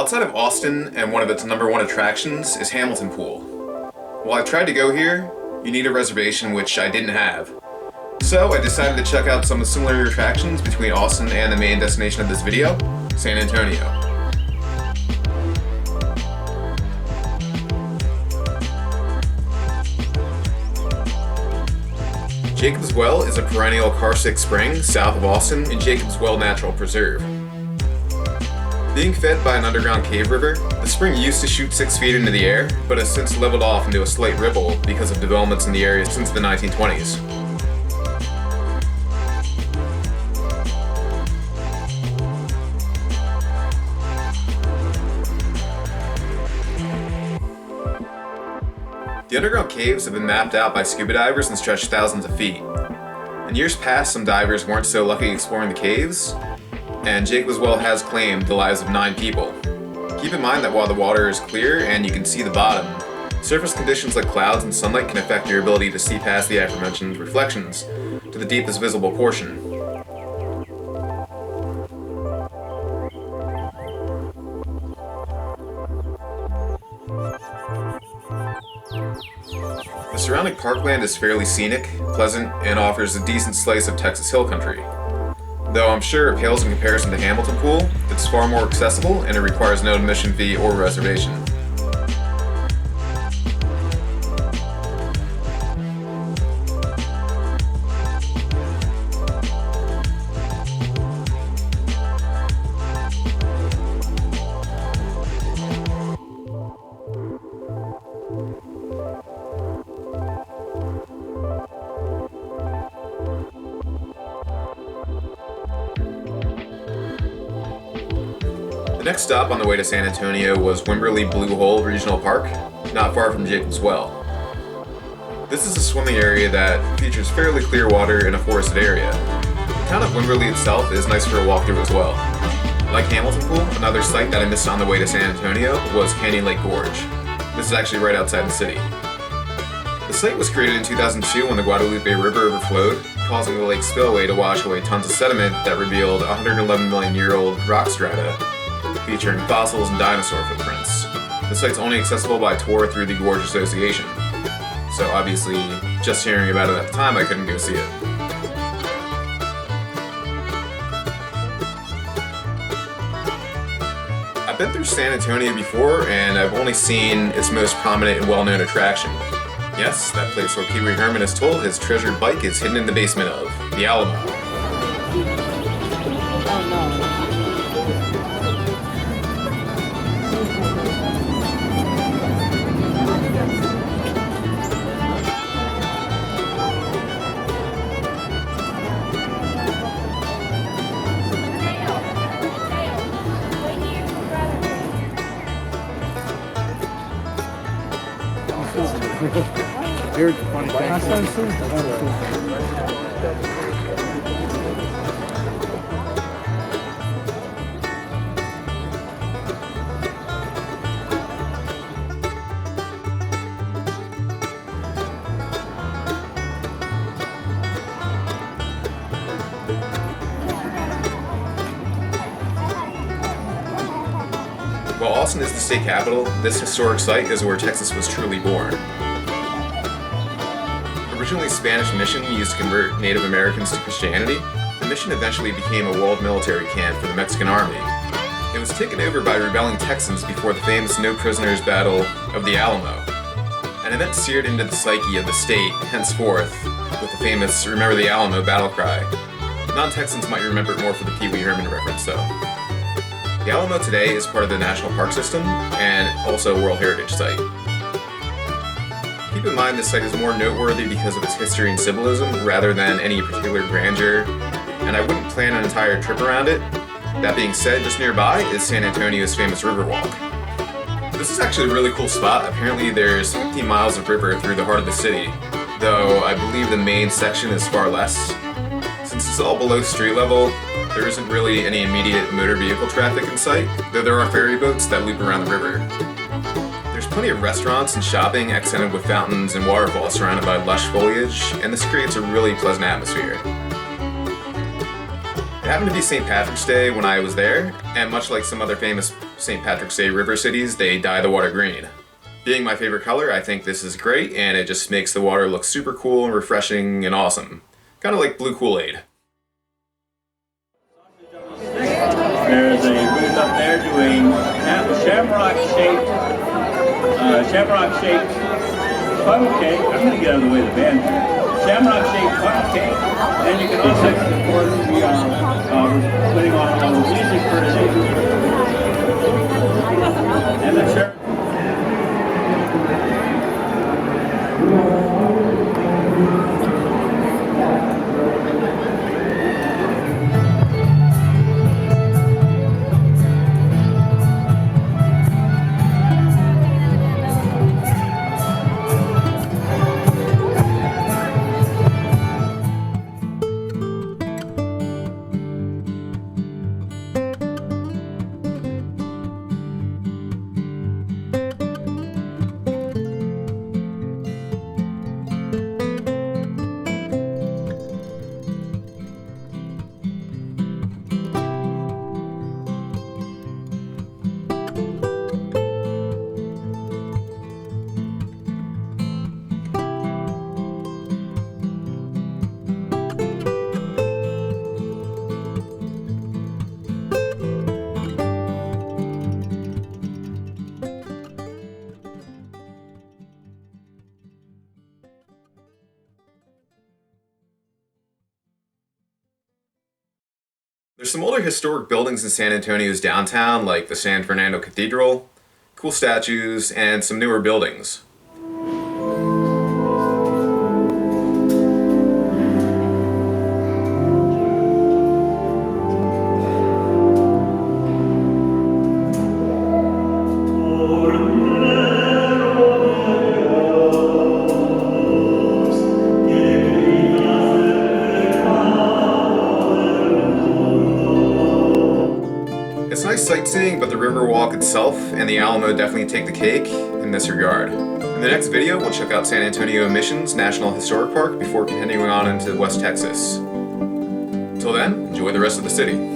Outside of Austin, and one of its #1 attractions is Hamilton Pool. While I tried to go here, you need a reservation, which I didn't have. So I decided to check out some of the similar attractions between Austin and the main destination of this video, San Antonio. Jacob's Well is a perennial karstic spring south of Austin in Jacob's Well Natural Preserve. Being fed by an underground cave river, the spring used to shoot 6 feet into the air, but has since leveled off into a slight ripple because of developments in the area since the 1920s. The underground caves have been mapped out by scuba divers and stretch thousands of feet. In years past, some divers weren't so lucky exploring the caves, and Jacob's Well has claimed the lives of 9 people. Keep in mind that while the water is clear and you can see the bottom, surface conditions like clouds and sunlight can affect your ability to see past the aforementioned reflections to the deepest visible portion. The surrounding parkland is fairly scenic, pleasant, and offers a decent slice of Texas hill country. Though I'm sure it pales in comparison to Hamilton Pool, it's far more accessible and it requires no admission fee or reservation. The next stop on the way to San Antonio was Wimberly Blugold Regional Park, not far from Jacob's Well. This is a swimming area that features fairly clear water in a forested area. The town of Wimberly itself is nice for a walkthrough as well. Like Hamilton Pool, another site that I missed on the way to San Antonio was Canyon Lake Gorge. This is actually right outside the city. The site was created in 2002 when the Guadalupe River overflowed, causing the lake spillway to wash away tons of sediment that revealed 111 million year old rock strata featuring fossils and dinosaur footprints. The site's only accessible by tour through the Gorge Association, so obviously, just hearing about it at the time, I couldn't go see it. I've been through San Antonio before, and I've only seen its most prominent and well-known attraction. Yes, that place where Pee Wee Herman is told his treasured bike is hidden in the basement of the Alamo. Oh no. Here's the funny thing. While Austin is the state capital, this historic site is where Texas was truly born. Originally a Spanish mission used to convert Native Americans to Christianity, the mission eventually became a walled military camp for the Mexican army. It was taken over by rebelling Texans before the famous no prisoners battle of the Alamo, an event seared into the psyche of the state henceforth with the famous Remember the Alamo battle cry. Non-Texans might remember it more for the Pee Wee Herman reference though. The Alamo today is part of the National Park System and also a World Heritage Site. Keep in mind this site is more noteworthy because of its history and symbolism rather than any particular grandeur, and I wouldn't plan an entire trip around it. That being said, just nearby is San Antonio's famous Riverwalk. This is actually a really cool spot. Apparently there's 15 miles of river through the heart of the city, though I believe the main section is far less. Since it's all below street level, there isn't really any immediate motor vehicle traffic in sight, though there are ferry boats that loop around the river. There's plenty of restaurants and shopping accented with fountains and waterfalls surrounded by lush foliage, and this creates a really pleasant atmosphere. It happened to be St. Patrick's Day when I was there, and much like some other famous St. Patrick's Day river cities, they dye the water green. Being my favorite color, I think this is great, and it just makes the water look super cool and refreshing and awesome. Kind of like blue Kool-Aid. There's a booth up there doing shamrock-shaped funnel cake. I'm going to get out of the way of the band here. Shamrock-shaped funnel cake. And you can also, of course, we are putting on all the music for today. And the shirt. There's some older historic buildings in San Antonio's downtown, like the San Fernando Cathedral, cool statues, and some newer buildings. It's nice sightseeing, but the Riverwalk itself and the Alamo definitely take the cake in this regard. In the next video, we'll check out San Antonio Missions National Historic Park before continuing on into West Texas. Until then, enjoy the rest of the city.